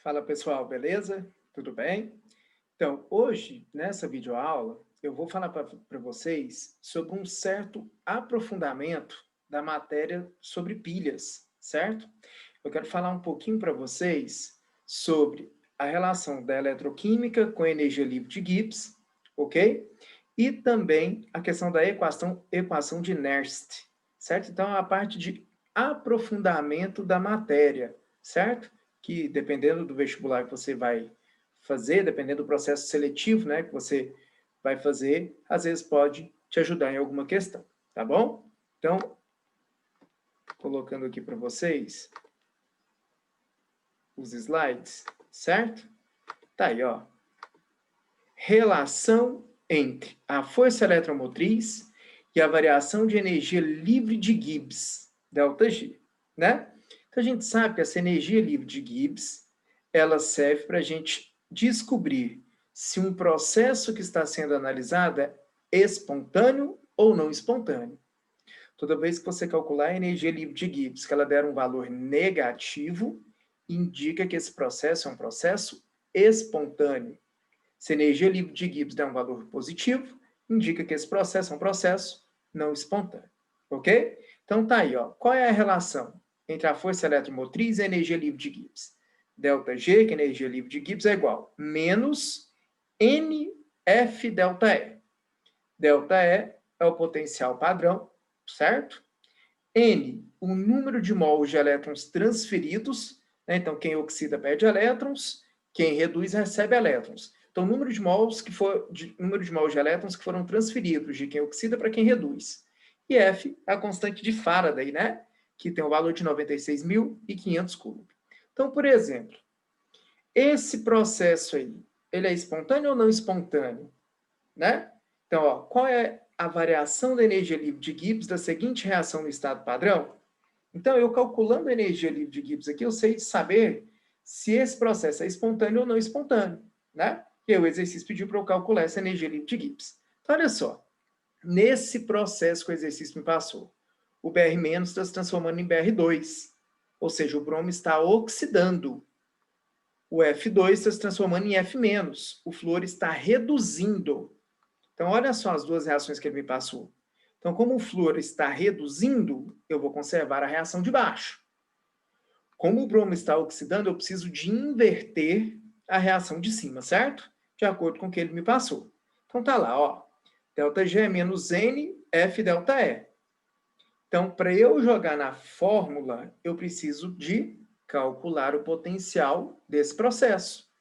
Fala pessoal, beleza? Tudo bem? Então, hoje, nessa videoaula, eu vou falar para vocês sobre um certo aprofundamento da matéria sobre pilhas, certo? Eu quero falar um pouquinho para vocês sobre a relação da eletroquímica com a energia livre de Gibbs, ok? E também a questão da equação de Nernst, certo? Então, a parte de aprofundamento da matéria, certo? Que dependendo do vestibular que você vai fazer, dependendo do processo seletivo, né, que você vai fazer, às vezes pode te ajudar em alguma questão, tá bom? Então, colocando aqui para vocês os slides, certo? Tá aí, ó. Relação entre a força eletromotriz e a variação de energia livre de Gibbs, ΔG, né? Então, a gente sabe que essa energia livre de Gibbs, ela serve para a gente descobrir se um processo que está sendo analisado é espontâneo ou não espontâneo. Toda vez que você calcular a energia livre de Gibbs, que ela der um valor negativo, indica que esse processo é um processo espontâneo. Se a energia livre de Gibbs der um valor positivo, indica que esse processo é um processo não espontâneo. Ok? Então tá aí, ó. Qual é a relação entre a força eletromotriz e a energia livre de Gibbs? ΔG, que é a energia livre de Gibbs, é igual a menos NF ΔE. ΔE é o potencial padrão, certo? N, o número de mols de elétrons transferidos, né? Então, quem oxida perde elétrons, quem reduz recebe elétrons. Então, o número de mols de elétrons que foram transferidos de quem oxida para quem reduz. E F é a constante de Faraday, né? Que tem o valor de 96.500 coulomb. Então, por exemplo, esse processo aí, ele é espontâneo ou não espontâneo? Né? Então, ó, qual é a variação da energia livre de Gibbs da seguinte reação no estado padrão? Então, eu calculando a energia livre de Gibbs aqui, eu sei saber se esse processo é espontâneo ou não espontâneo, né? E o exercício pediu para eu calcular essa energia livre de Gibbs. Então, olha só, nesse processo que o exercício me passou, o Br- está se transformando em Br2, ou seja, o bromo está oxidando. O F2 está se transformando em F-, o flúor está reduzindo. Então, olha só as duas reações que ele me passou. Então, como o flúor está reduzindo, eu vou conservar a reação de baixo. Como o bromo está oxidando, eu preciso de inverter a reação de cima, certo? De acordo com o que ele me passou. Então, tá lá, ó. ΔG é menos N, F ΔE. Então, para eu jogar na fórmula, eu preciso de calcular o potencial desse processo.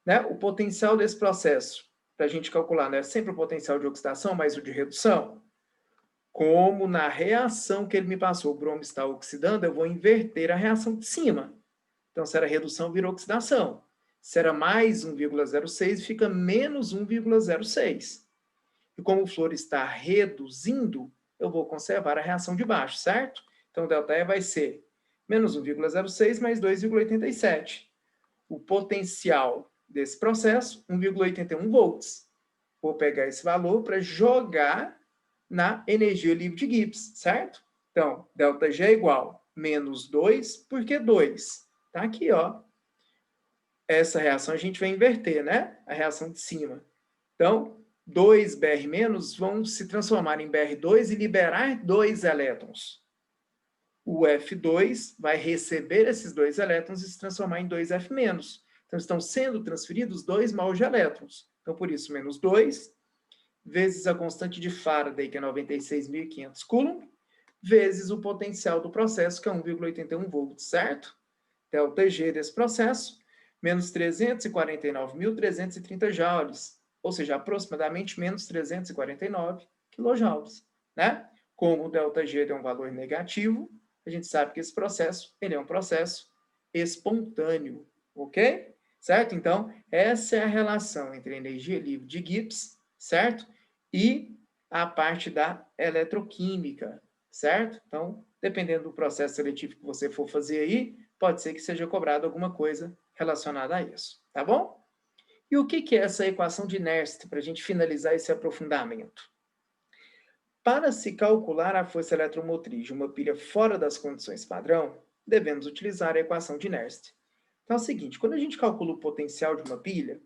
Né? O potencial desse processo, para a gente calcular, não é sempre o potencial de oxidação, mas o de redução. Como na reação que ele me passou, o bromo está oxidando, eu vou inverter a reação de cima. Então, se era redução, virou oxidação. Se era mais 1,06, fica menos 1,06. E como o flúor está reduzindo, eu vou conservar a reação de baixo, certo? Então, ΔE vai ser menos 1,06 mais 2,87. O potencial desse processo, 1,81 volts. Vou pegar esse valor para jogar na energia livre de Gibbs, certo? Então, ΔG é igual a menos 2, por que 2? Tá aqui, ó. Essa reação a gente vai inverter, né? A reação de cima. Então, 2 Br- vão se transformar em Br2 e liberar 2 elétrons. O F2 vai receber esses 2 elétrons e se transformar em 2 F-. Então, estão sendo transferidos 2 mols de elétrons. Então, por isso, menos 2 vezes a constante de Faraday, que é 96.500 coulomb, vezes o potencial do processo, que é 1,81 volts, certo? ΔG desse processo, menos 349.330 joules, ou seja, aproximadamente menos 349 quilojoules, né? Como o ΔG tem um valor negativo, a gente sabe que esse processo, ele é um processo espontâneo, ok? Certo? Então, essa é a relação entre a energia livre de Gibbs, certo? E a parte da eletroquímica, certo? Então, dependendo do processo seletivo que você for fazer aí, pode ser que seja cobrado alguma coisa relacionada a isso, tá bom? E o que é essa equação de Nernst, para a gente finalizar esse aprofundamento? Para se calcular a força eletromotriz de uma pilha fora das condições padrão, devemos utilizar a equação de Nernst. Então é o seguinte, quando a gente calcula o potencial de uma pilha,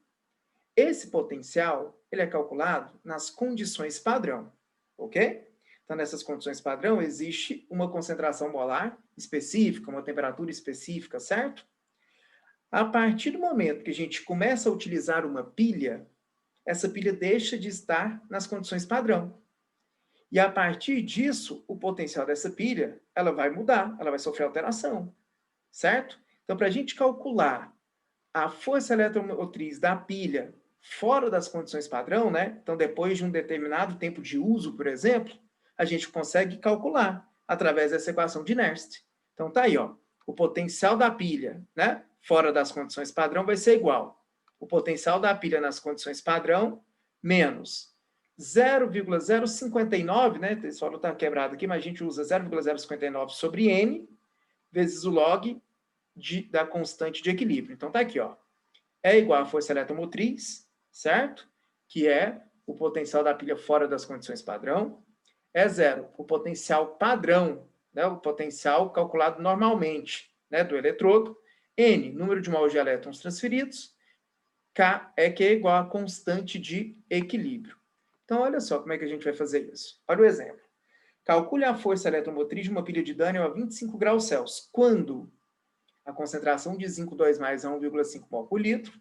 esse potencial ele é calculado nas condições padrão, ok? Então, nessas condições padrão, existe uma concentração molar específica, uma temperatura específica, certo? A partir do momento que a gente começa a utilizar uma pilha, essa pilha deixa de estar nas condições padrão. E a partir disso, o potencial dessa pilha, ela vai mudar, ela vai sofrer alteração, certo? Então, para a gente calcular a força eletromotriz da pilha fora das condições padrão, né? Então, depois de um determinado tempo de uso, por exemplo, a gente consegue calcular através dessa equação de Nernst. Então, tá aí, ó. O potencial da pilha, né? Fora das condições padrão vai ser igual. O potencial da pilha nas condições padrão menos 0,059, né? Esse valor está quebrado aqui, mas a gente usa 0,059 sobre N vezes o log da constante de equilíbrio. Então, tá aqui, ó. É igual à força eletromotriz, certo? Que é o potencial da pilha fora das condições padrão. É zero, o potencial padrão, né? O potencial calculado normalmente, né? Do eletrodo. N, número de mols de elétrons transferidos. K é que é igual à constante de equilíbrio. Então, olha só como é que a gente vai fazer isso. Olha o exemplo. Calcule a força eletromotriz de uma pilha de Daniell a 25 graus Celsius, quando a concentração de zinco 2+ é 1,5 mol por litro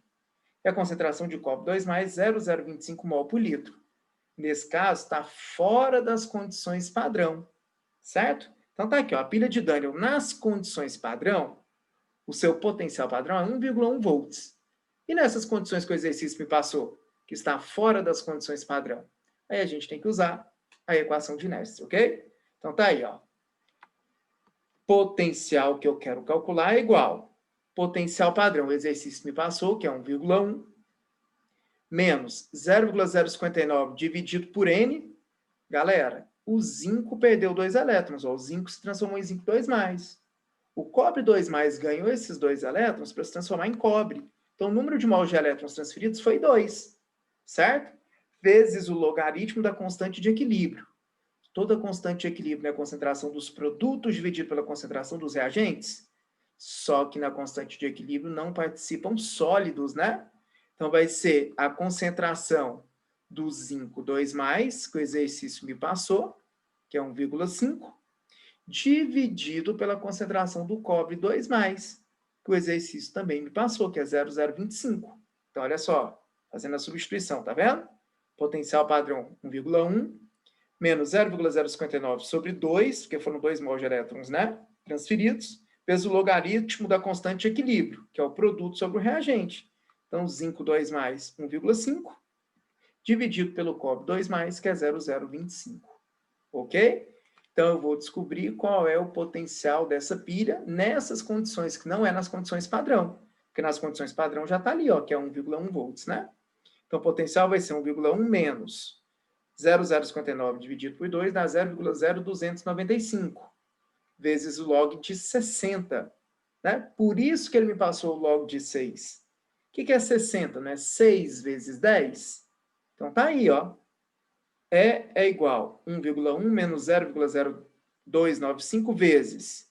e a concentração de cobre 2+, 0,025 mol por litro. Nesse caso, está fora das condições padrão, certo? Então, tá aqui, ó, a pilha de Daniell nas condições padrão, o seu potencial padrão é 1,1 volts. E nessas condições que o exercício me passou, que está fora das condições padrão, aí a gente tem que usar a equação de Nernst, ok? Então, tá aí, ó. Potencial que eu quero calcular é igual. Potencial padrão, o exercício me passou, que é 1,1, menos 0,059 dividido por N. Galera, o zinco perdeu 2 elétrons, ó, o zinco se transformou em zinco 2+. O cobre 2+ ganhou esses 2 elétrons para se transformar em cobre. Então, o número de mols de elétrons transferidos foi 2, certo? Vezes o logaritmo da constante de equilíbrio. Toda constante de equilíbrio é a concentração dos produtos dividido pela concentração dos reagentes. Só que na constante de equilíbrio não participam sólidos, né? Então, vai ser a concentração do zinco 2+, que o exercício me passou, que é 1,5, dividido pela concentração do cobre 2+, que o exercício também me passou, que é 0,025. Então, olha só, fazendo a substituição, tá vendo? Potencial padrão 1,1, menos 0,059 sobre 2, porque foram 2 mols de elétrons, né? Transferidos, vezes o logaritmo da constante de equilíbrio, que é o produto sobre o reagente. Então, zinco 2+, 1,5, dividido pelo cobre 2+, que é 0,025. Ok? Então, eu vou descobrir qual é o potencial dessa pilha nessas condições, que não é nas condições padrão. Porque nas condições padrão já está ali, ó, que é 1,1 volts, né? Então, o potencial vai ser 1,1 menos 0,059 dividido por 2 dá 0,0295, vezes o log de 60. Né? Por isso que ele me passou o log de 6. O que é 60? Né? 6 vezes 10? Então, tá aí, ó. É igual a 1,1 menos 0,0295 vezes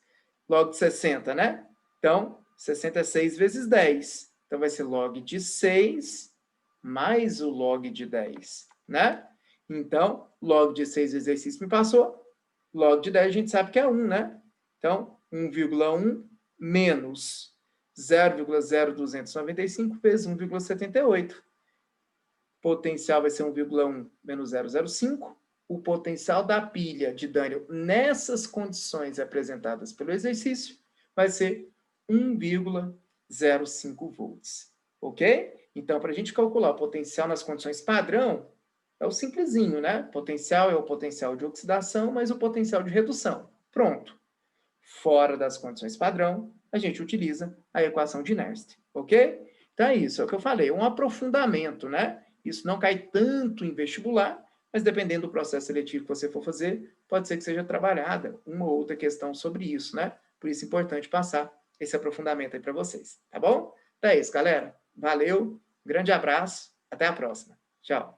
log de 60, né? Então, 60 é 6 vezes 10. Então, vai ser log de 6 mais o log de 10, né? Então, log de 6 vezes exercício me passou. Log de 10 a gente sabe que é 1, né? Então, 1,1 menos 0,0295 vezes 1,78. Potencial vai ser 1,1 menos 0,05. O potencial da pilha de Daniell nessas condições apresentadas pelo exercício vai ser 1,05 volts. Ok? Então, para a gente calcular o potencial nas condições padrão, é o simplesinho, né? Potencial é o potencial de oxidação, mais o potencial de redução. Pronto. Fora das condições padrão, a gente utiliza a equação de Nernst. Ok? Então, é isso. É o que eu falei. Um aprofundamento, né? Isso não cai tanto em vestibular, mas dependendo do processo seletivo que você for fazer, pode ser que seja trabalhada uma ou outra questão sobre isso, né? Por isso é importante passar esse aprofundamento aí para vocês, tá bom? Então é isso, galera. Valeu, grande abraço, até a próxima. Tchau.